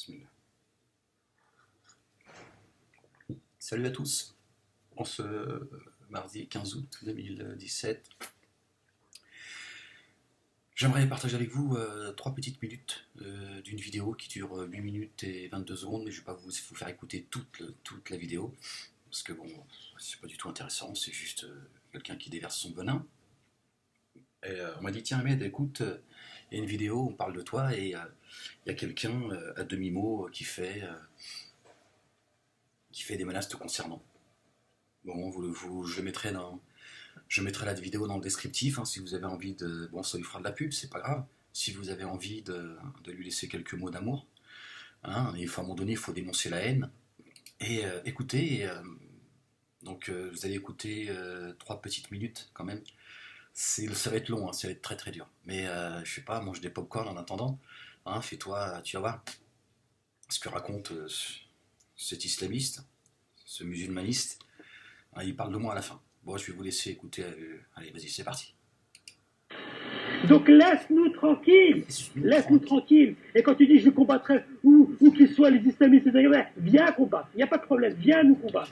Bismillah. Salut à tous. En ce mardi 15 août 2017, j'aimerais partager avec vous 3 petites minutes d'une vidéo qui dure 8 minutes et 22 secondes, mais je ne vais pas vous faire écouter toute la vidéo, parce que bon, c'est pas du tout intéressant, c'est juste quelqu'un qui déverse son venin. Et on m'a dit, tiens Ahmed, écoute, il y a une vidéo, on parle de toi, et il y a quelqu'un à demi-mot qui fait des menaces te concernant. Bon, je mettrai la vidéo dans le descriptif, hein, si vous avez envie de... Bon, ça lui fera de la pub, c'est pas grave. Si vous avez envie de lui laisser quelques mots d'amour, hein, et à un moment donné, il faut dénoncer la haine. Et écoutez, vous allez écouter 3 petites minutes quand même. Ça va être long, hein, ça va être très très dur. Mais je sais pas, mange des pop-corn en attendant. Hein, fais-toi, tu vas voir ce que raconte cet islamiste, ce musulmaniste. Hein, il parle de moi à la fin. Bon, je vais vous laisser écouter. Allez, vas-y, c'est parti. Donc laisse-nous tranquilles, laisse-nous tranquilles. Et quand tu dis je combattrai où qu'ils soient les islamistes, viens combattre, il n'y a pas de problème, viens nous combattre.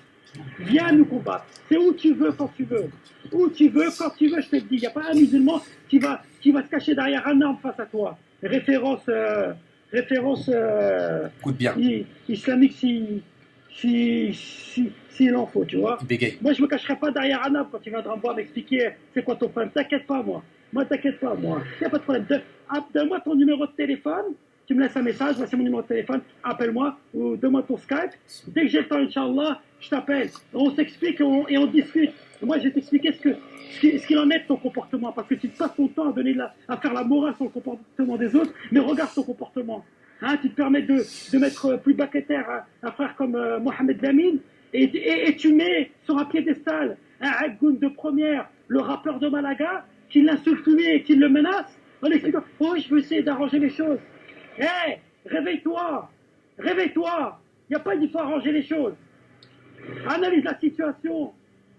Viens nous combattre. C'est où tu veux, quand tu veux. Où tu veux, quand tu veux, je te le dis. Il n'y a pas un musulman qui va se cacher derrière un arme face à toi. Référence Écoute bien. Islamique s'il en faut, tu vois. Bégaye. Moi, je ne me cacherai pas derrière un arbre quand tu viendras me voir m'expliquer c'est quoi ton problème. T'inquiète pas, moi. T'inquiète pas, moi. Il n'y a pas de problème. Donne-moi ton numéro de téléphone. Tu me laisses un message, voici mon numéro de téléphone, appelle-moi ou donne-moi ton Skype. Dès que j'ai le temps, Inch'Allah, je t'appelle. On s'explique et on discute. Et moi, je vais t'expliquer ce qu'il en est de ton comportement. Parce que tu te passes ton temps à faire la morale sur le comportement des autres, mais regarde ton comportement. Hein, tu te permets de mettre plus bas que terre un frère comme Mohamed Lamine et tu mets sur un piédestal un Aggoun de première, le rappeur de Malaga, qui l'insulte lui et qui le menace en expliquant « Oh, je veux essayer d'arranger les choses ». Hé, réveille-toi, réveille-toi. Il n'y a pas dit qu'il faut arranger les choses. Analyse la situation,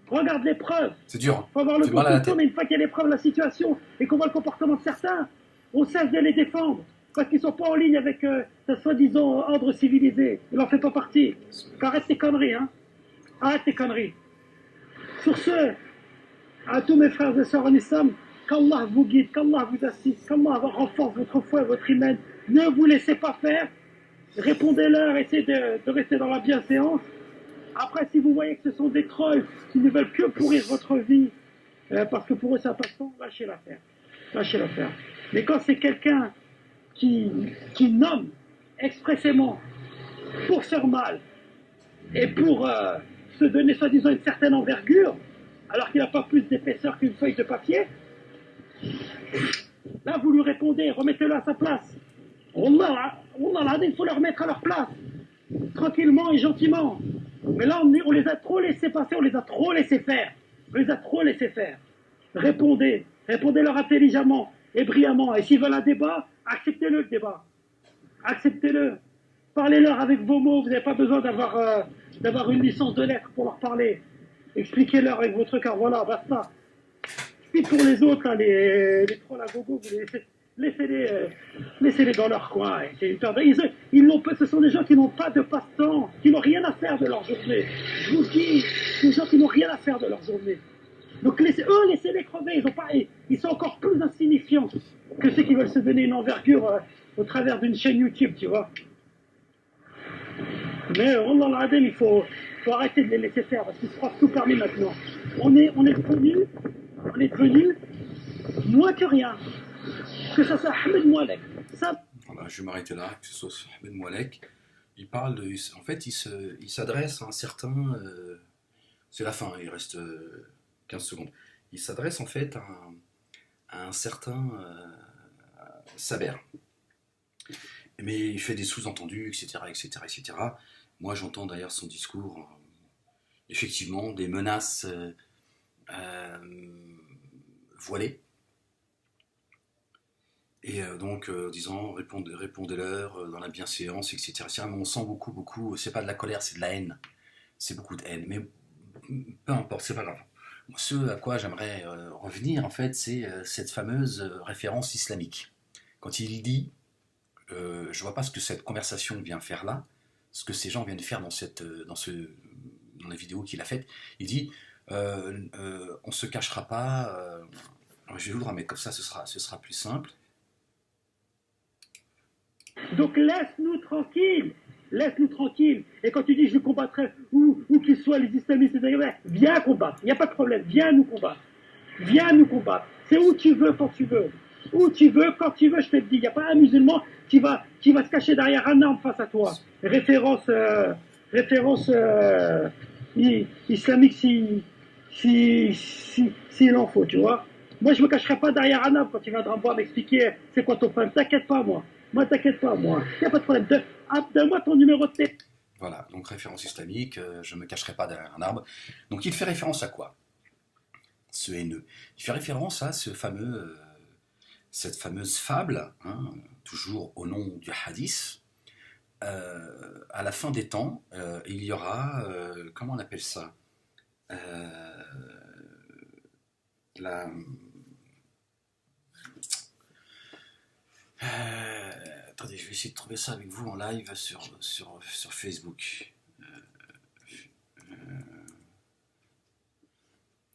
regarde les preuves. C'est dur. Il faut avoir le comportement, mais une fois qu'il y a les preuves de la situation et qu'on voit le comportement de certains, on cesse de les défendre parce qu'ils ne sont pas en ligne avec ce soi-disant ordre civilisé. Il n'en fait pas partie. Arrête tes conneries, hein. Arrête tes conneries. Sur ce, à tous mes frères et sœurs en islam, qu'Allah vous guide, qu'Allah vous assiste, qu'Allah renforce votre foi et votre iman. Ne vous laissez pas faire. Répondez-leur, essayez de rester dans la bienséance. Après, si vous voyez que ce sont des trolls qui ne veulent que pourrir votre vie, parce que pour eux ça passe pas, lâchez l'affaire. Lâchez l'affaire. Mais quand c'est quelqu'un qui nomme expressément pour faire mal et pour se donner soi-disant une certaine envergure, alors qu'il n'a pas plus d'épaisseur qu'une feuille de papier, là vous lui répondez, remettez-le à sa place. Wallah, il faut le remettre à leur place, tranquillement et gentiment. Mais là, on les a trop laissés passer, on les a trop laissés faire. Répondez-leur intelligemment et brillamment. Et s'ils veulent un débat, acceptez-le le débat. Acceptez-le. Parlez-leur avec vos mots, vous n'avez pas besoin d'avoir une licence de lettres pour leur parler. Expliquez-leur avec votre cœur, voilà, basta. Puis pour les autres, là, les trolls à gogo, vous laissez-les dans leur coin. Ce sont des gens qui n'ont pas de passe-temps, qui n'ont rien à faire de leur journée. Je vous dis, des gens qui n'ont rien à faire de leur journée. Donc laissez-les crever. Ils sont encore plus insignifiants que ceux qui veulent se donner une envergure au travers d'une chaîne YouTube, tu vois. Mais il faut arrêter de les laisser faire parce qu'ils se croient tout permis maintenant. On est devenu moins que rien. Que ça soit Ahmed Moualek. Voilà, je vais m'arrêter là, que ce soit Ahmed Moualek. Il parle de. En fait, il s'adresse à un certain. C'est la fin, il reste 15 secondes. Il s'adresse en fait à un certain Saber. Mais il fait des sous-entendus, etc., etc., etc. Moi, j'entends d'ailleurs son discours, effectivement, des menaces voilées. Et disant, répondez-leur dans la bienséance, etc. Mais on sent beaucoup, c'est pas de la colère, c'est de la haine. C'est beaucoup de haine. Mais peu importe, c'est pas grave. Ce à quoi j'aimerais revenir, en fait, c'est cette fameuse référence islamique. Quand il dit je vois pas ce que cette conversation vient faire là, ce que ces gens viennent faire dans la vidéo qu'il a faite. Il dit, on se cachera pas. Je vais vous le remettre comme ça, ce sera plus simple. Donc laisse-nous tranquilles. Laisse-nous tranquilles. Et quand tu dis je combattrai où qu'ils soient les islamistes, viens combattre. Il n'y a pas de problème. Viens nous combattre. Viens nous combattre. C'est où tu veux, quand tu veux. Où tu veux, quand tu veux, je te le dis. Il n'y a pas un musulman qui va se cacher derrière un arme face à toi. Référence islamique s'il en faut, tu vois. Moi, je me cacherai pas derrière un arme quand tu viendras me voir m'expliquer c'est quoi ton problème. T'inquiète pas, moi. Moi, t'inquiète pas, moi. Il n'y a pas de problème. Donne-moi ton numéro de téléphone. Voilà, donc référence islamique, je ne me cacherai pas derrière un arbre. Donc il fait référence à quoi? Ce haineux. Il fait référence à cette fameuse fable, hein, toujours au nom du hadith. À la fin des temps, il y aura, comment on appelle ça? La, attendez, je vais essayer de trouver ça avec vous en live sur Facebook.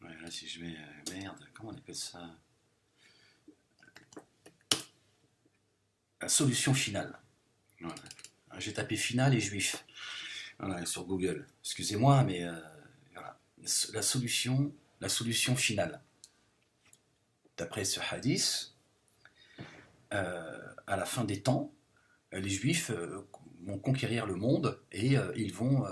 Ouais, là, si je mets. Merde, comment on appelle ça? La solution finale. Voilà. J'ai tapé finale et juif. Voilà, sur Google. Excusez-moi, mais voilà. La solution finale. D'après ce hadith, à la fin des temps, les Juifs vont conquérir le monde et ils vont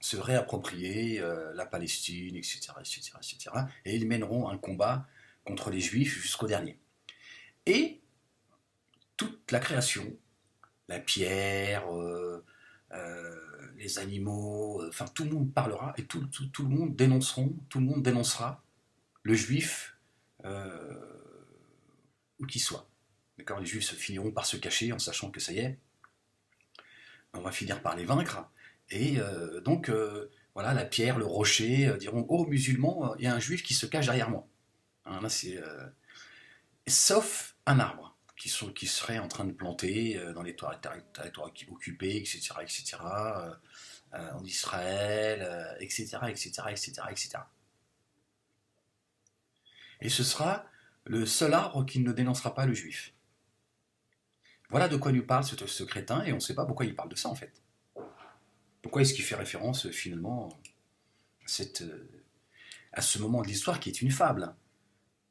se réapproprier la Palestine, etc., etc., etc. Et ils mèneront un combat contre les Juifs jusqu'au dernier. Et toute la création, la pierre, les animaux, enfin tout le monde parlera et tout le monde dénoncera le Juif où qu'il soit. D'accord, les Juifs finiront par se cacher en sachant que ça y est, on va finir par les vaincre. Et donc, voilà, la pierre, le rocher diront oh, musulmans, il y a un Juif qui se cache derrière moi. Hein, là, c'est, sauf un arbre qui serait en train de planter dans les territoires occupés, etc., etc., en Israël, etc., etc., etc., etc. Et ce sera le seul arbre qui ne dénoncera pas le Juif. Voilà de quoi nous parle ce crétin, et on ne sait pas pourquoi il parle de ça en fait. Pourquoi est-ce qu'il fait référence finalement à ce moment de l'histoire qui est une fable,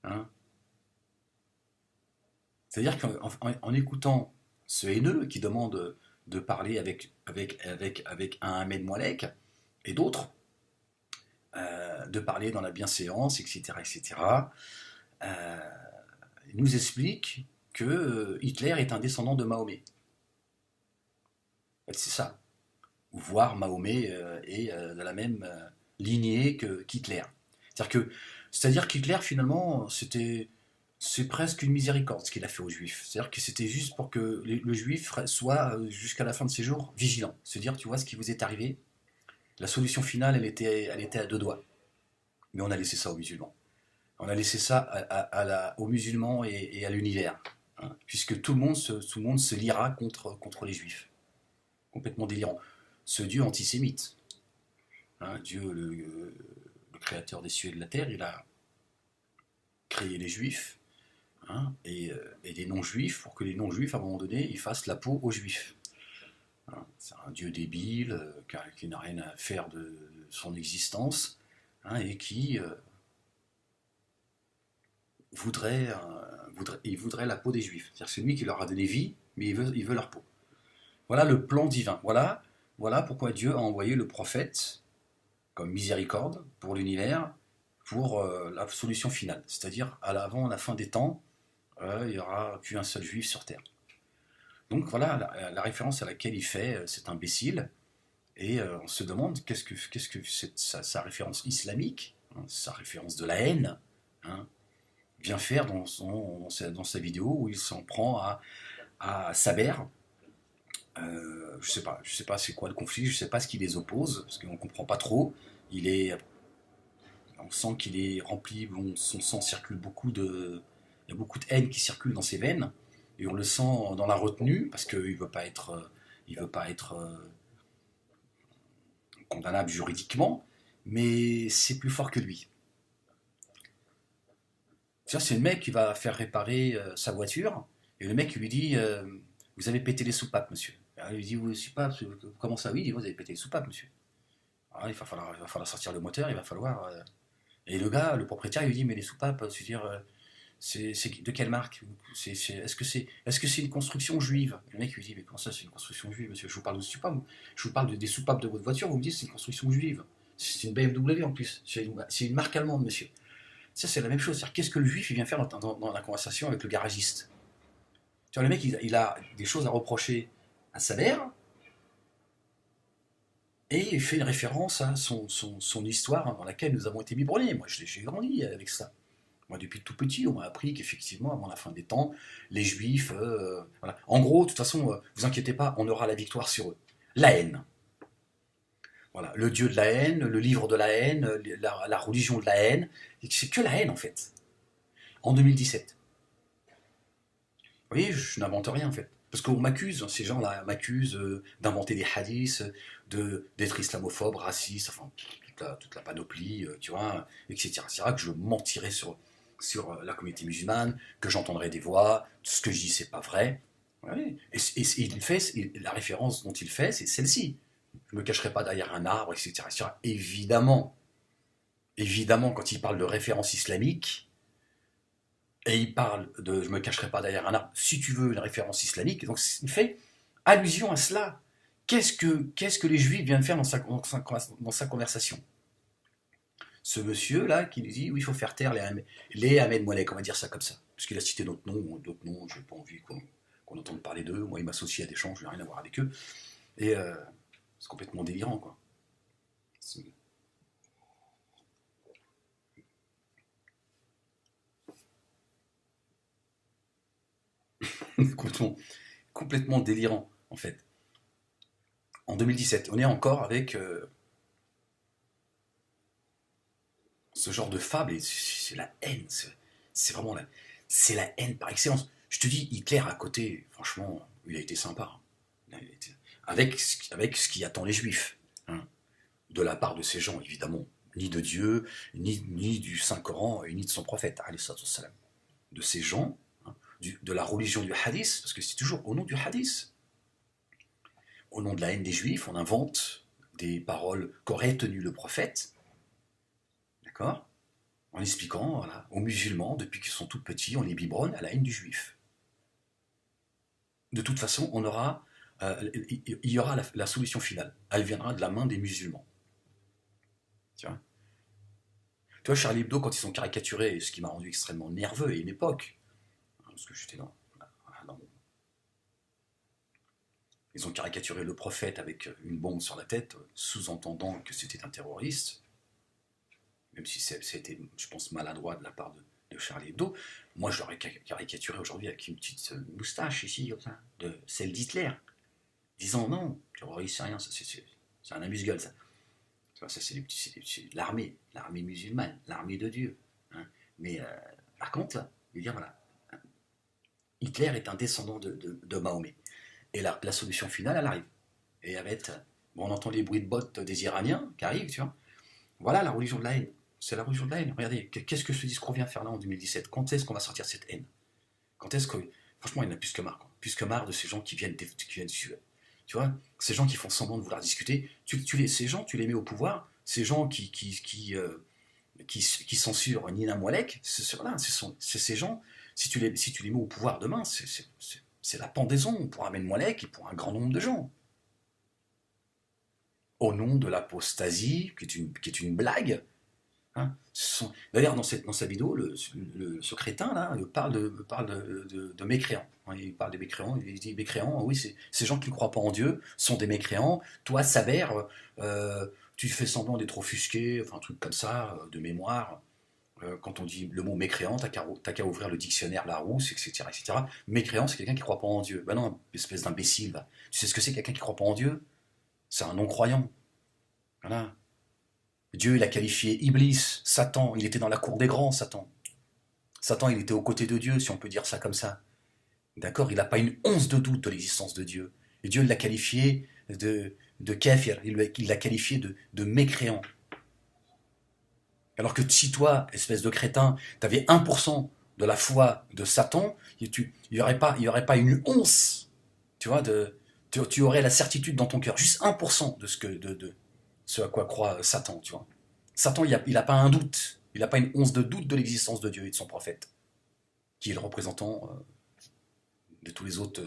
hein? C'est-à-dire qu'en écoutant ce haineux qui demande de parler avec un Ahmed Moalek et d'autres, de parler dans la bienséance, etc., etc., il nous explique que Hitler est un descendant de Mahomet. En fait, c'est ça. Voire Mahomet est de la même lignée qu'Hitler. C'est-à-dire qu'Hitler, finalement, c'est presque une miséricorde ce qu'il a fait aux Juifs. C'est-à-dire que c'était juste pour que le Juif soit, jusqu'à la fin de ses jours, vigilant. Se dire, tu vois ce qui vous est arrivé, la solution finale, elle était à deux doigts. Mais on a laissé ça aux musulmans. On a laissé ça aux musulmans et à l'univers. Hein, puisque tout le monde se liera contre les Juifs. Complètement délirant. Ce Dieu antisémite, hein, Dieu, le créateur des cieux et de la terre, il a créé les Juifs, hein, et des non-juifs pour que les non-juifs, à un moment donné, ils fassent la peau aux Juifs. Hein, c'est un Dieu débile qui n'a rien à faire de son existence, hein, et qui voudrait la peau des Juifs. C'est-à-dire que c'est lui qui leur a donné vie, mais il veut leur peau. Voilà le plan divin. Voilà pourquoi Dieu a envoyé le prophète comme miséricorde pour l'univers, pour la solution finale. C'est-à-dire, avant la fin des temps, il n'y aura plus un seul juif sur terre. Donc voilà la référence à laquelle il fait cet imbécile, et on se demande qu'est-ce que c'est sa référence islamique, hein, sa référence de la haine, hein, vient faire dans sa vidéo où il s'en prend à Saber. Je sais pas c'est quoi le conflit, je sais pas ce qui les oppose, parce qu'on comprend pas trop. On sent qu'il est rempli, son sang circule il y a beaucoup de haine qui circule dans ses veines, et on le sent dans la retenue, parce qu'il il veut pas être condamnable juridiquement, mais c'est plus fort que lui. Ça, c'est le mec qui va faire réparer sa voiture, et le mec lui dit vous avez pété les soupapes, monsieur. Alors, il lui dit oui, soupapes, comment ça? Oui, il dit vous avez pété les soupapes, monsieur. Alors, il va falloir sortir le moteur, il va falloir. Et le gars, le propriétaire, il lui dit mais les soupapes, je veux dire, c'est de quelle marque? Est-ce que c'est une construction juive? Et le mec lui dit mais comment ça, c'est une construction juive, monsieur? Je vous parle de soupapes, je vous parle des soupapes de votre voiture, vous me dites c'est une construction juive. C'est une BMW en plus, c'est une marque allemande, monsieur. Ça, c'est la même chose. Qu'est-ce que le juif il vient faire dans la conversation avec le garagiste? Tu vois, le mec, il a des choses à reprocher à sa mère, et il fait une référence à son histoire dans laquelle nous avons été biberonnés. Moi, j'ai grandi avec ça. Moi, depuis tout petit, on m'a appris qu'effectivement, avant la fin des temps, les juifs. Voilà. En gros, de toute façon, vous inquiétez pas, on aura la victoire sur eux. La haine. Voilà, le dieu de la haine, le livre de la haine, la religion de la haine. C'est que la haine, en fait. En 2017. Vous voyez, je n'invente rien, en fait. Parce qu'on m'accuse, ces gens-là m'accusent d'inventer des hadiths, d'être islamophobe, raciste, enfin, toute la panoplie, tu vois, etc. C'est vrai que je mentirais sur la communauté musulmane, que j'entendrais des voix, tout ce que je dis, c'est pas vrai. Ouais. La référence dont il fait, c'est celle-ci. Je ne me cacherai pas derrière un arbre, etc. etc. Évidemment, quand il parle de référence islamique, et il parle de je me cacherai pas derrière un arbre, si tu veux une référence islamique, donc il fait allusion à cela. Qu'est-ce que les juifs viennent faire dans sa conversation? Ce monsieur-là qui nous dit oui, il faut faire taire les Ahmed Moalek, on va dire ça comme ça, parce qu'il a cité d'autres noms, je n'ai pas envie qu'on entende parler d'eux. Moi, il m'associe à des gens, je n'ai rien à voir avec eux. Et c'est complètement délirant, quoi. C'est... complètement délirant, en fait. En 2017, on est encore avec ce genre de fable, et c'est la haine, c'est vraiment c'est la haine par excellence. Je te dis, Hitler à côté, franchement, il a été sympa. Avec ce qui attend les juifs, hein, de la part de ces gens, évidemment, ni de Dieu, ni du Saint-Coran, ni de son prophète, de ces gens, hein, de la religion du hadith, parce que c'est toujours au nom du hadith. Au nom de la haine des juifs, on invente des paroles qu'aurait tenues le prophète, d'accord, en expliquant voilà, aux musulmans, depuis qu'ils sont tout petits, on les biberonne à la haine du juif. De toute façon, il y aura la solution finale. Elle viendra de la main des musulmans. Tu vois, Charlie Hebdo, quand ils ont caricaturé, ce qui m'a rendu extrêmement nerveux à une époque, parce que j'étais dans ils ont caricaturé le prophète avec une bombe sur la tête, sous-entendant que c'était un terroriste, même si c'était, je pense, maladroit de la part de Charlie Hebdo. Moi, je l'aurais caricaturé aujourd'hui avec une petite moustache ici, comme ça, de celle d'Hitler, disant non, terroriste, c'est rien, c'est un amuse-gueule, ça. Ça, c'est l'armée musulmane, l'armée de Dieu. Hein. Mais par contre, là, je veux dire, voilà, Hitler est un descendant de Mahomet. Et la solution finale, elle arrive. Et elle va être, bon, on entend les bruits de bottes des Iraniens qui arrivent, tu vois. Voilà la religion de la haine. C'est la religion de la haine. Regardez, qu'est-ce que ce discours vient faire là en 2017? Quand est-ce qu'on va sortir cette haine? Quand est-ce que... Franchement, il y en a plus que marre. Quoi. Plus que marre de ces gens qui viennent tu vois, ces gens qui font semblant de vouloir discuter. Ces gens, tu les mets au pouvoir. Ces gens qui censurent Nina Moualek, c'est ces gens, si tu les mets au pouvoir demain, c'est la pendaison pour Ahmed Moualek et pour un grand nombre de gens. Au nom de l'apostasie, qui est une blague. Hein. D'ailleurs, dans sa vidéo, ce crétin là parle de mécréants. Hein, il parle des mécréants, il dit mécréants, oui, ces gens qui ne croient pas en Dieu sont des mécréants. Toi, Saber, tu fais semblant d'être offusqué, enfin un truc comme ça, de mémoire. Quand on dit le mot mécréant, t'as qu'à ouvrir le dictionnaire Larousse, etc., etc. Mécréant, c'est quelqu'un qui ne croit pas en Dieu. Ben non, espèce d'imbécile. Va. Tu sais ce que c'est quelqu'un qui ne croit pas en Dieu? C'est un non-croyant. Voilà. Dieu, il a qualifié Iblis, Satan, il était dans la cour des grands, Satan. Satan, il était aux côtés de Dieu, si on peut dire ça comme ça. D'accord? Il n'a pas une once de doute de l'existence de Dieu. Et Dieu l'a qualifié de kafir, il l'a qualifié de mécréant. Alors que si toi, espèce de crétin, tu avais 1% de la foi de Satan, il n'y aurait pas une once, tu vois, tu aurais la certitude dans ton cœur, juste 1% de ce à quoi croit Satan, tu vois. Satan, il a pas un doute, il n'a pas une once de doute de l'existence de Dieu et de son prophète, qui est le représentant de tous les autres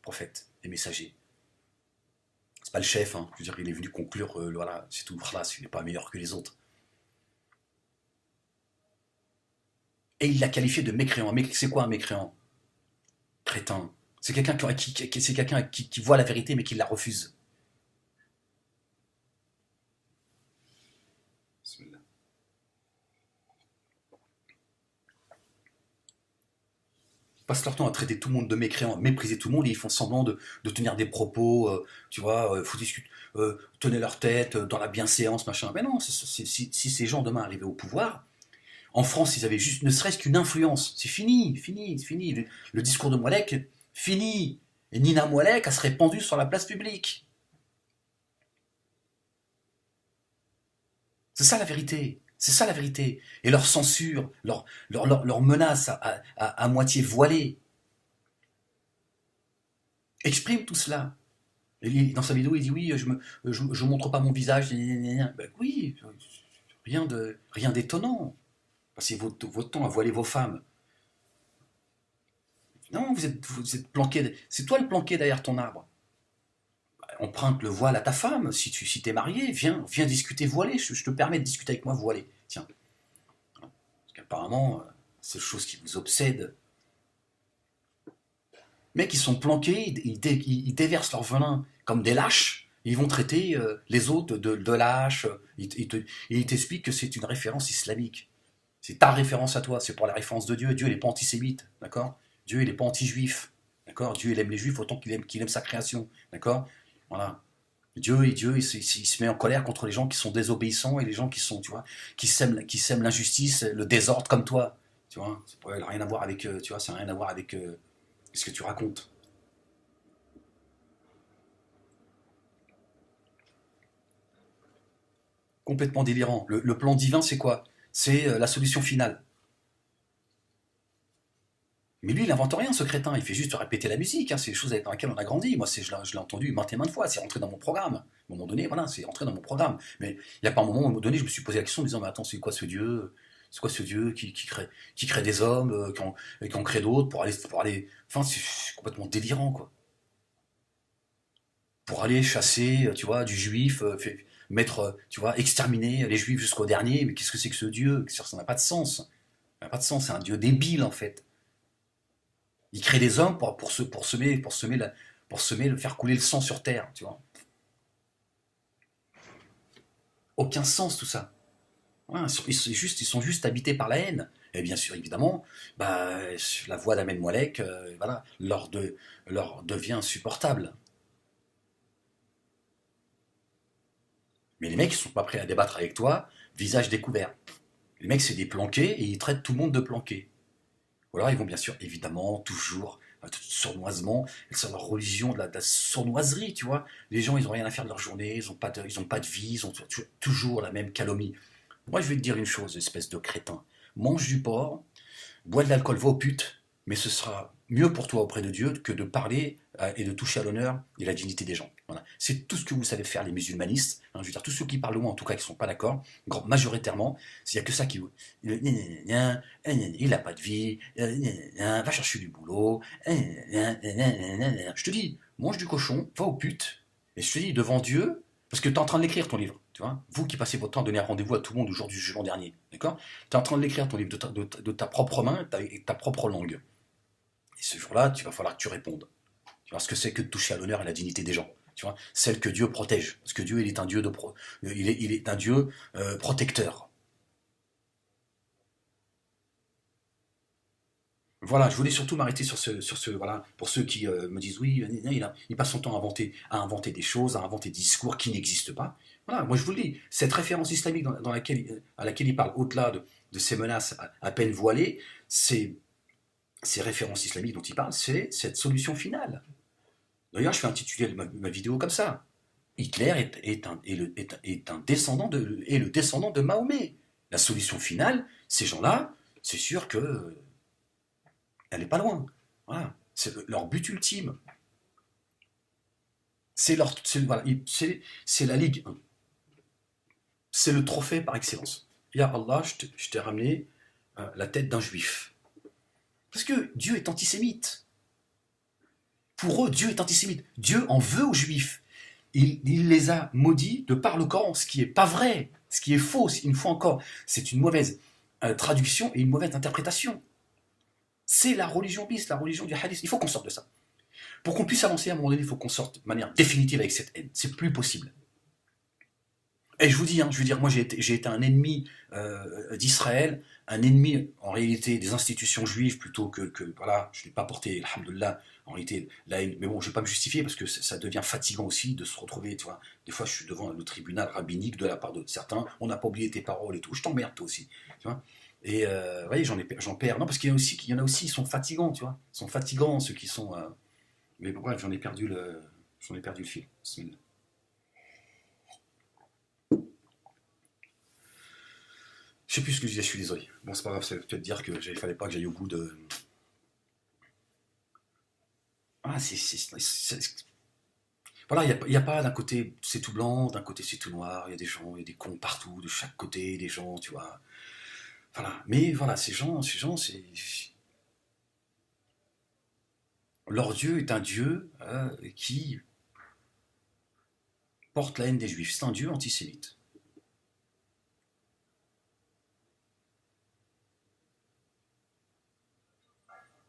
prophètes et messagers. C'est pas le chef, hein. Je veux dire, il est venu conclure, voilà, c'est tout, voilà, il n'est pas meilleur que les autres. Et il l'a qualifié de mécréant. C'est quoi un mécréant? Crétin. C'est quelqu'un qui voit la vérité mais qui la refuse. Ils passent leur temps à traiter tout le monde de mécréant, à mépriser tout le monde et ils font semblant de tenir des propos, tu vois, tenez leur tête dans la bienséance, machin. Mais non, si ces gens demain arrivaient au pouvoir, en France, ils avaient juste ne serait-ce qu'une influence. C'est fini, fini, fini. Le discours de Moualek, fini. Et Nina Moualek, elle serait pendue sur la place publique. C'est ça la vérité. C'est ça la vérité. Et leur censure, leur menace à moitié voilée, exprime tout cela. Et dans sa vidéo, il dit oui, je montre pas mon visage. Ben oui, rien d'étonnant. Passez votre temps à voiler vos femmes. Non, vous êtes planqué. C'est toi le planqué derrière ton arbre. Emprunte le voile à ta femme. Si t'es marié, viens discuter voilé. Je te permets de discuter avec moi voilé. Tiens. Parce qu'apparemment, c'est une chose qui vous obsède. Mecs, ils sont planqués, ils déversent leur venin comme des lâches. Ils vont traiter les autres de lâches. Ils t'expliquent que c'est une référence islamique. C'est ta référence à toi, c'est pour la référence de Dieu. Dieu, il n'est pas antisémite, d'accord? Dieu, il n'est pas anti-juif, d'accord? Dieu, il aime les juifs autant qu'il aime sa création, d'accord? Voilà. Dieu, il se met en colère contre les gens qui sont désobéissants et les gens qui sont, tu vois, qui sèment l'injustice, le désordre comme toi, tu vois? Ça n'a rien à voir avec, tu vois, ça n'a rien à voir avec ce que tu racontes. Complètement délirant. Le plan divin, c'est quoi? C'est la solution finale. Mais lui, il n'invente rien, ce crétin. Il fait juste répéter la musique. Hein. C'est des choses dans lesquelles on a grandi. Moi, je l'ai entendu maintes et maintes fois. C'est rentré dans mon programme. À un moment donné, voilà, c'est rentré dans mon programme. Mais il n'y a pas un moment donné, je me suis posé la question en me disant, mais attends, c'est quoi ce Dieu? C'est quoi ce Dieu qui crée des hommes, qui en crée d'autres pour aller. Enfin, c'est complètement délirant, quoi. Pour aller chasser, tu vois, du juif, mettre, tu vois, exterminer les juifs jusqu'au dernier. Mais qu'est-ce que c'est que ce Dieu? Ça n'a pas de sens. Ça n'a pas de sens. C'est un Dieu débile, en fait. Il crée des hommes pour faire couler le sang sur terre, tu vois. Aucun sens tout ça. Ouais, ils sont juste habités par la haine. Et bien sûr, évidemment, bah, la voix d'Ahmed Moualek, voilà, leur devient insupportable. Mais les mecs, ils sont pas prêts à débattre avec toi, visage découvert. Les mecs, c'est des planqués et ils traitent tout le monde de planqués. Ou alors ils vont bien sûr, évidemment, toujours, sournoisement, c'est leur religion de la sournoiserie, tu vois. Les gens, ils n'ont rien à faire de leur journée, ils ont pas de vie, ils ont toujours la même calomnie. Moi, je vais te dire une chose, espèce de crétin. Mange du porc, bois de l'alcool, va aux putes, mais ce sera mieux pour toi auprès de Dieu que de parler et de toucher à l'honneur et la dignité des gens. Voilà. C'est tout ce que vous savez faire, les musulmanistes. Hein, je veux dire, tous ceux qui parlent loin, en tout cas, qui ne sont pas d'accord, majoritairement, il n'y a que ça qui. Il n'a pas de vie, va chercher du boulot. Je te dis, mange du cochon, va aux putes, et je te dis, devant Dieu, parce que tu es en train de l'écrire ton livre, tu vois, vous qui passez votre temps à donner rendez-vous à tout le monde au jour du jugement dernier, d'accord? Tu es en train de l'écrire ton livre de ta propre main et de ta propre langue. Et ce jour-là, tu vas falloir que tu répondes. Tu vois ce que c'est que de toucher à l'honneur et à la dignité des gens. Tu vois, celle que Dieu protège. Parce que Dieu, il est un Dieu, il est un Dieu protecteur. Voilà, je voulais surtout m'arrêter voilà, pour ceux qui me disent oui, il passe son temps à inventer des choses, à inventer des discours qui n'existent pas. Voilà, moi je vous le dis, cette référence islamique à laquelle il parle, au-delà de ces menaces à peine voilées, c'est ces références islamiques dont il parle, c'est cette solution finale. D'ailleurs, je fais intituler ma vidéo comme ça. Hitler est un descendant est le descendant de Mahomet. La solution finale, ces gens-là, c'est sûr que elle n'est pas loin. Voilà. C'est leur but ultime. Voilà, c'est la Ligue 1. C'est le trophée par excellence. Ya Allah, je t'ai ramené la tête d'un juif. Parce que Dieu est antisémite. Pour eux, Dieu est antisémite. Dieu en veut aux juifs. Il les a maudits de par le Coran, ce qui n'est pas vrai, ce qui est faux, une fois encore. C'est une mauvaise traduction et une mauvaise interprétation. C'est la religion bis, la religion du hadith. Il faut qu'on sorte de ça. Pour qu'on puisse avancer, à un moment donné, il faut qu'on sorte de manière définitive avec cette haine. C'est plus possible. Et je vous dis, moi j'ai été un ennemi d'Israël, un ennemi en réalité des institutions juives plutôt que voilà, je n'ai pas porté, alhamdoulilah, en réalité la haine. Mais bon, je ne vais pas me justifier parce que ça devient fatigant aussi de se retrouver, tu vois. Des fois, je suis devant le tribunal rabbinique de la part de certains, on n'a pas oublié tes paroles et tout, je t'emmerde toi aussi, tu vois. Et vous voyez, j'en perds. Non, parce qu'il y en a aussi, ils sont fatigants, tu vois. Ils sont fatigants, ceux qui sont. Mais bref, j'en ai perdu le fil. Bismillah. Je sais plus ce que je disais, je suis désolé. Bon, c'est pas grave, ça veut peut-être dire qu'il fallait pas que j'aille au bout de. Ah, voilà, il n'y a pas d'un côté c'est tout blanc, d'un côté c'est tout noir, il y a des gens, il y a des cons partout, de chaque côté, des gens, tu vois. Voilà, mais voilà, ces gens, c'est. Leur Dieu est un Dieu qui porte la haine des Juifs. C'est un Dieu antisémite.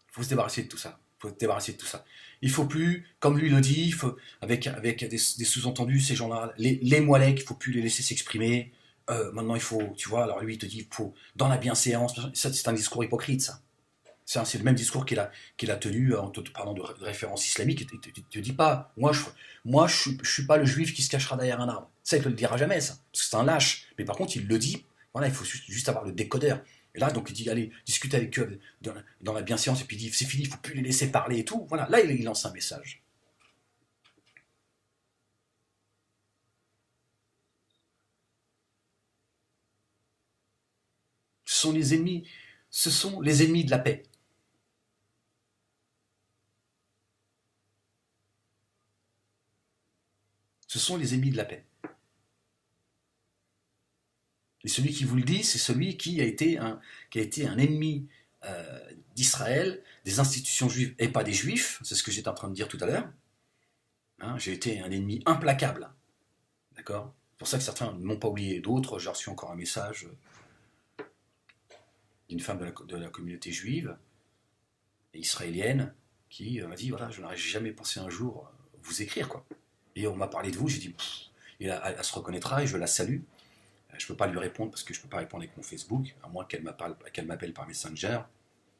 Il faut se débarrasser de tout ça. Il faut se débarrasser de tout ça. Il faut plus, comme lui le dit, avec des sous-entendus, ces gens-là, les Moualek, il ne faut plus les laisser s'exprimer. Maintenant, il faut, tu vois, alors lui, il te dit, il faut, dans la bienséance, ça, c'est un discours hypocrite, ça. C'est le même discours qu'il a tenu en te parlant de référence islamique. Il ne te dit pas, moi je suis pas le juif qui se cachera derrière un arbre. Ça, il ne te le dira jamais, ça. Parce que c'est un lâche. Mais par contre, il le dit, voilà, il faut juste avoir le décodeur. Et là, donc, il dit, allez, discute avec eux dans la bienséance, et puis il dit, c'est fini, il ne faut plus les laisser parler et tout. Voilà, là, il lance un message. Ce sont les ennemis de la paix. Ce sont les ennemis de la paix. Et celui qui vous le dit, c'est celui qui a été un ennemi d'Israël, des institutions juives et pas des juifs, c'est ce que j'étais en train de dire tout à l'heure. Hein, j'ai été un ennemi implacable. D'accord ? C'est pour ça que certains ne m'ont pas oublié, d'autres, j'ai reçu encore un message d'une femme de la communauté juive et israélienne qui m'a dit, voilà, je n'aurais jamais pensé un jour vous écrire, quoi. Et on m'a parlé de vous, j'ai dit, elle se reconnaîtra et je la salue. Je ne peux pas lui répondre parce que je ne peux pas répondre avec mon Facebook, à moins qu'elle m'appelle par Messenger.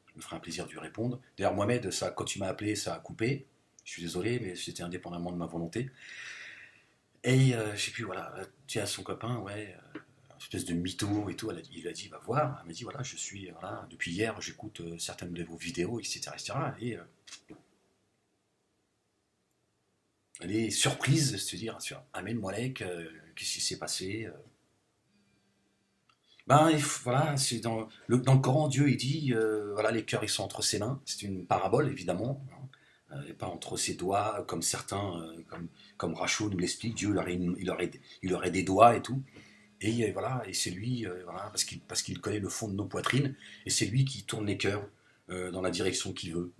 Je me ferai un plaisir de lui répondre. D'ailleurs, Mohamed, quand tu m'as appelé, ça a coupé. Je suis désolé, mais c'était indépendamment de ma volonté. Et je ne sais plus, voilà, tu as son copain, ouais, une espèce de mytho et tout. Il lui a dit, va voir. Elle m'a dit, voilà, voilà, depuis hier, j'écoute certaines de vos vidéos, etc. Et elle est surprise de se dire, Amen Moalek, qu'est-ce qui s'est passé voilà, c'est dans le Coran, Dieu il dit, voilà, les cœurs ils sont entre ses mains. C'est une parabole évidemment, hein, et pas entre ses doigts comme certains, comme Rachou nous l'explique. Dieu il aurait des doigts et tout. Et voilà, et c'est lui, voilà, parce qu'il connaît le fond de nos poitrines, et c'est lui qui tourne les cœurs dans la direction qu'il veut,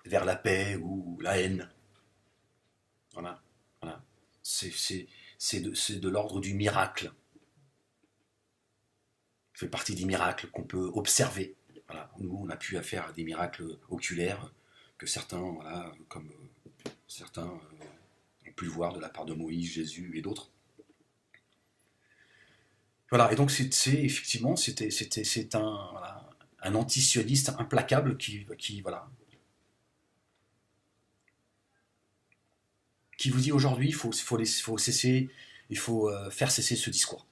vers la paix ou la haine. Voilà, voilà. C'est de l'ordre du miracle. Fait partie des miracles qu'on peut observer. Voilà. Nous, on a pu affaire à des miracles oculaires que certains, voilà, comme certains ont pu le voir de la part de Moïse, Jésus et d'autres. Voilà, et donc effectivement, c'est un antisioniste implacable qui voilà, qui vous dit aujourd'hui, il faut cesser, il faut faire cesser ce discours.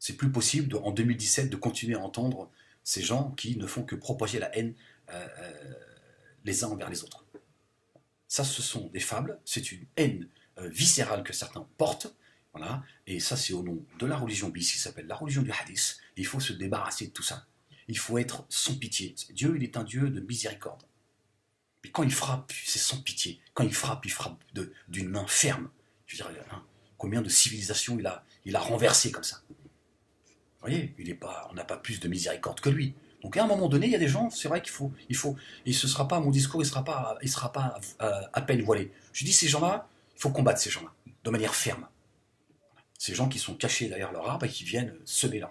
C'est plus possible en 2017 de continuer à entendre Ces gens qui ne font que propager la haine les uns envers les autres. Ça, ce sont des fables, c'est une haine viscérale que certains portent, voilà, et ça c'est au nom de la religion bis, qui s'appelle la religion du hadith. Il faut se débarrasser de tout ça. Il faut être sans pitié. Dieu, il est un Dieu de miséricorde. Mais quand il frappe, c'est sans pitié. Quand il frappe d'une main ferme. Je veux dire, hein, combien de civilisations il a renversé comme ça. Vous voyez, on n'a pas plus de miséricorde que lui. Donc à un moment donné, il y a des gens, c'est vrai et ce sera pas mon discours, il sera pas à peine voilé. Je dis ces gens-là, il faut combattre ces gens-là de manière ferme. Ces gens qui sont cachés derrière leur arbre et qui viennent semer la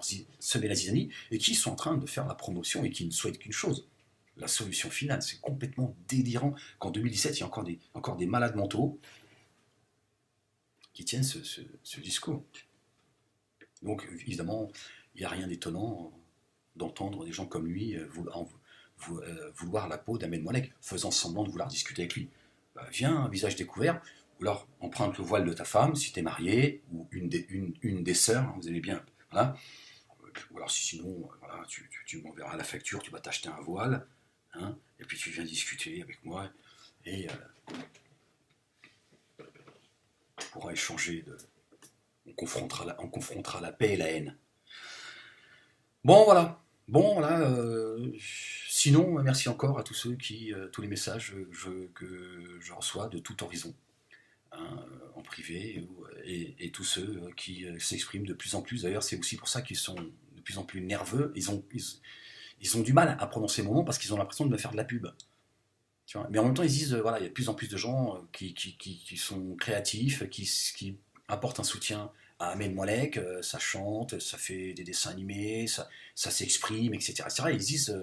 zizanie et qui sont en train de faire la promotion et qui ne souhaitent qu'une chose, la solution finale. C'est complètement délirant qu'en 2017, il y a encore des malades mentaux qui tiennent ce discours. Donc évidemment, il n'y a rien d'étonnant d'entendre des gens comme lui vouloir la peau d'Ahmed Moalek, faisant semblant de vouloir discuter avec lui. Viens, visage découvert, ou alors emprunte le voile de ta femme, si tu es marié, ou une des sœurs, hein, vous allez bien, voilà. Ou alors sinon, voilà, tu m'enverras la facture, tu vas t'acheter un voile, hein, et puis tu viens discuter avec moi, et on pourra échanger, on confrontera la paix et la haine. Bon, voilà. Sinon, merci encore à tous ceux tous les messages que je reçois de tout horizon, hein, en privé, et tous ceux qui s'expriment de plus en plus. D'ailleurs, c'est aussi pour ça qu'ils sont de plus en plus nerveux. Ils ont du mal à prononcer mon nom parce qu'ils ont l'impression de me faire de la pub. Tu vois, mais en même temps, ils disent, voilà, il y a de plus en plus de gens qui sont créatifs, qui apportent un soutien à Ahmed Moalek, ça chante, ça fait des dessins animés, ça s'exprime, etc., etc. Ils disent,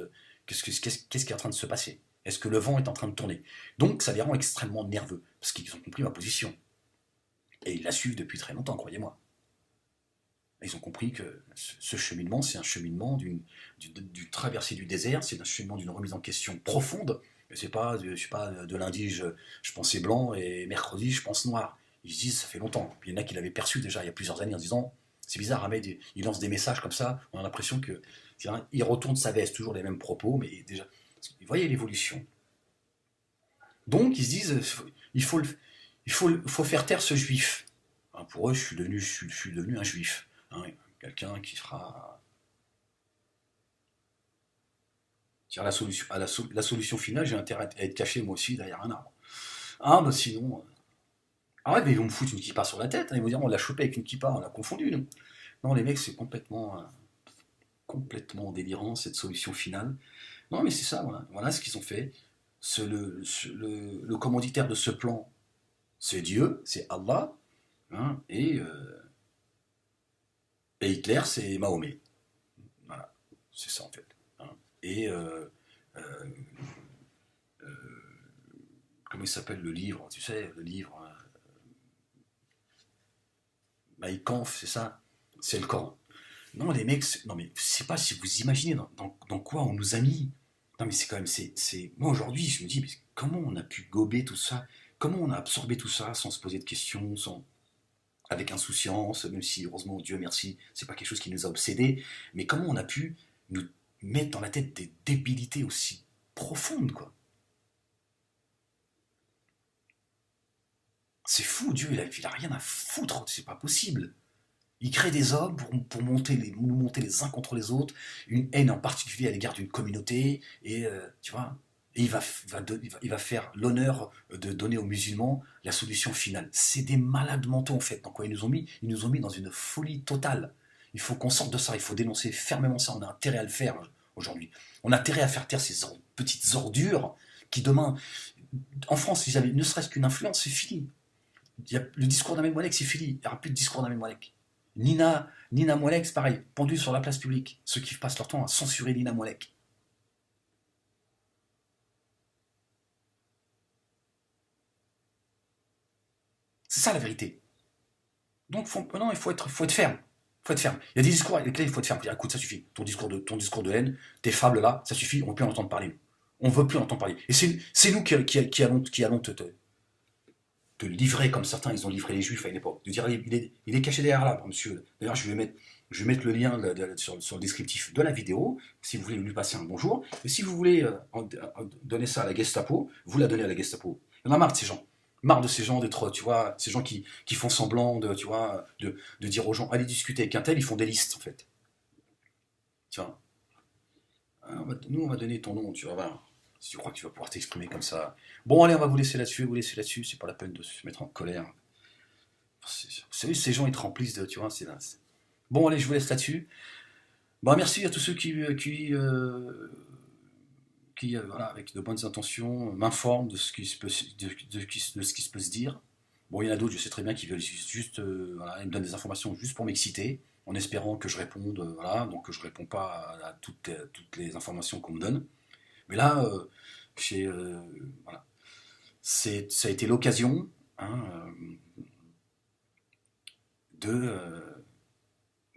qu'est-ce qui est en train de se passer? Est-ce que le vent est en train de tourner? Donc ça les rend extrêmement nerveux, parce qu'ils ont compris ma position. Et ils la suivent depuis très longtemps, croyez-moi. Ils ont compris que ce cheminement, c'est un cheminement du traversée du désert, c'est un cheminement d'une remise en question profonde. Mais c'est pas, je sais pas, de lundi je pensais blanc et mercredi je pense noir. Ils se disent ça fait longtemps. Puis il y en a qui l'avaient perçu déjà il y a plusieurs années en disant c'est bizarre, Ahmed il lance des messages comme ça, on a l'impression que il retourne sa veste, toujours les mêmes propos, mais déjà, vous voyez l'évolution. Donc ils se disent il faut faire taire ce juif. Hein, pour eux, je suis devenu un juif. Hein, quelqu'un qui sera. La solution finale, j'ai intérêt à être caché moi aussi derrière un arbre. Ah, bah sinon. Ah ouais, mais ils vont me foutre une kippa sur la tête. Hein, ils vont dire on l'a chopé avec une kippa, on l'a confondu. Nous. Non, les mecs, c'est complètement délirant cette solution finale. Non, mais c'est ça, voilà. Voilà ce qu'ils ont fait. Le commanditaire de ce plan, c'est Dieu, c'est Allah. Hein, et Hitler, c'est Mahomet. Voilà, c'est ça en fait. Hein. Et comment il s'appelle le livre? Tu sais, le livre Mein Kampf, c'est ça? C'est le Coran. Non, les mecs, non mais je sais pas si vous imaginez dans quoi on nous a mis. Non mais c'est quand même, moi aujourd'hui, je me dis, mais comment on a pu gober tout ça? Comment on a absorbé tout ça sans se poser de questions, avec insouciance, même si, heureusement, Dieu merci, c'est pas quelque chose qui nous a obsédés, mais comment on a pu nous mettre dans la tête des débilités aussi profondes, quoi. C'est fou, Dieu, il a rien à foutre, c'est pas possible. Il crée des hommes pour nous monter les uns contre les autres, une haine en particulier à l'égard d'une communauté, et tu vois, et il va faire l'honneur de donner aux musulmans la solution finale. C'est des malades mentaux en fait. Dans quoi ils nous ont mis? Ils nous ont mis dans une folie totale. Il faut qu'on sorte de ça, il faut dénoncer fermement ça. On a intérêt à le faire aujourd'hui. On a intérêt à faire taire ces petites ordures qui demain, en France, s'ils avaient ne serait-ce qu'une influence, c'est fini. Le discours d'Ahmed Moalek, c'est fini. Il n'y aura plus de discours d'Ahmed Moalek. Nina Moalek, c'est pareil, pendue sur la place publique. Ceux qui passent leur temps à censurer Nina Moalek. C'est ça la vérité. Donc il faut être ferme. Il y a des discours avec lesquels il faut être ferme. Dire, écoute, ça suffit. Ton discours de haine, tes fables là, ça suffit. On ne veut plus en entendre parler. On ne veut plus en entendre parler. Et c'est nous qui allons te livrer comme certains, ils ont livré les juifs à une époque. De dire, il est caché derrière là, monsieur. D'ailleurs, je vais mettre Je vais mettre le lien sur le descriptif de la vidéo, si vous voulez lui passer un bonjour. Et si vous voulez donner ça à la Gestapo, vous la donnez à la Gestapo. Il y en a marre de ces gens. Marre de ces gens d'être, tu vois, ces gens qui font semblant de, tu vois, de dire aux gens, allez discuter avec un tel, ils font des listes, en fait. Tu vois. Nous, on va donner ton nom, tu vas voir. Si tu crois que tu vas pouvoir t'exprimer comme ça. Bon, allez, on va vous laisser là-dessus, c'est pas la peine de se mettre en colère. Vous savez, ces gens, ils te remplissent de, tu vois, c'est là. Bon, allez, je vous laisse là-dessus. Bon, merci à tous ceux qui voilà, avec de bonnes intentions, m'informent de ce qui se peut, de ce qui se peut se dire. Bon, il y en a d'autres, je sais très bien, qui veulent juste, voilà, ils me donnent des informations juste pour m'exciter, en espérant que je réponde, voilà, donc je réponds pas à toutes les informations qu'on me donne. Mais là, voilà, ça a été l'occasion, hein, de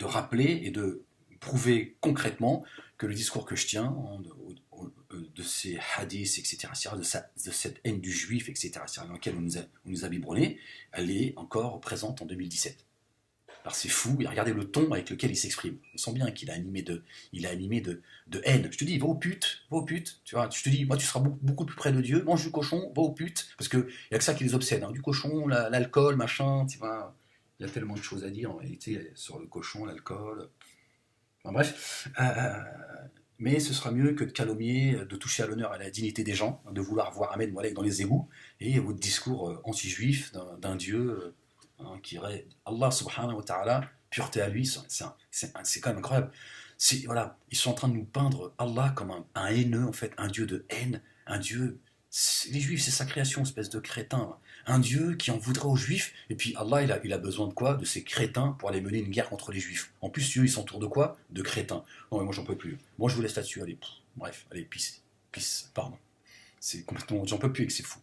rappeler et de prouver concrètement que le discours que je tiens, de ces hadiths, etc., de cette haine du juif, etc., dans laquelle on nous a biberonnés, elle est encore présente en 2017. Alors c'est fou, et regardez le ton avec lequel il s'exprime. On sent bien qu'il a animé de haine. Je te dis, va aux putes, tu vois, je te dis, moi tu seras beaucoup plus près de Dieu, mange du cochon, va aux putes, parce qu'il n'y a que ça qui les obsède, hein, du cochon, l'alcool, machin, tu vois, il y a tellement de choses à dire en réalité sur le cochon, l'alcool, enfin bref, mais ce sera mieux que de calomnier, de toucher à l'honneur et à la dignité des gens, de vouloir voir Ahmed Moualek dans les égouts, et votre discours anti-juif d'un Dieu qui irait Allah subhanahu wa ta'ala, pureté à lui, c'est quand même incroyable. Voilà, ils sont en train de nous peindre Allah comme un haineux, en fait, un Dieu de haine, un Dieu. Les Juifs, c'est sa création, espèce de crétin. Un Dieu qui en voudrait aux Juifs, et puis Allah, il a besoin de quoi? De ces crétins pour aller mener une guerre contre les Juifs. En plus, eux, ils s'entourent de quoi? De crétins. Non, mais moi, j'en peux plus. Moi, je vous laisse là-dessus. Allez, bref, allez, peace, pardon. C'est complètement. J'en peux plus et que c'est fou.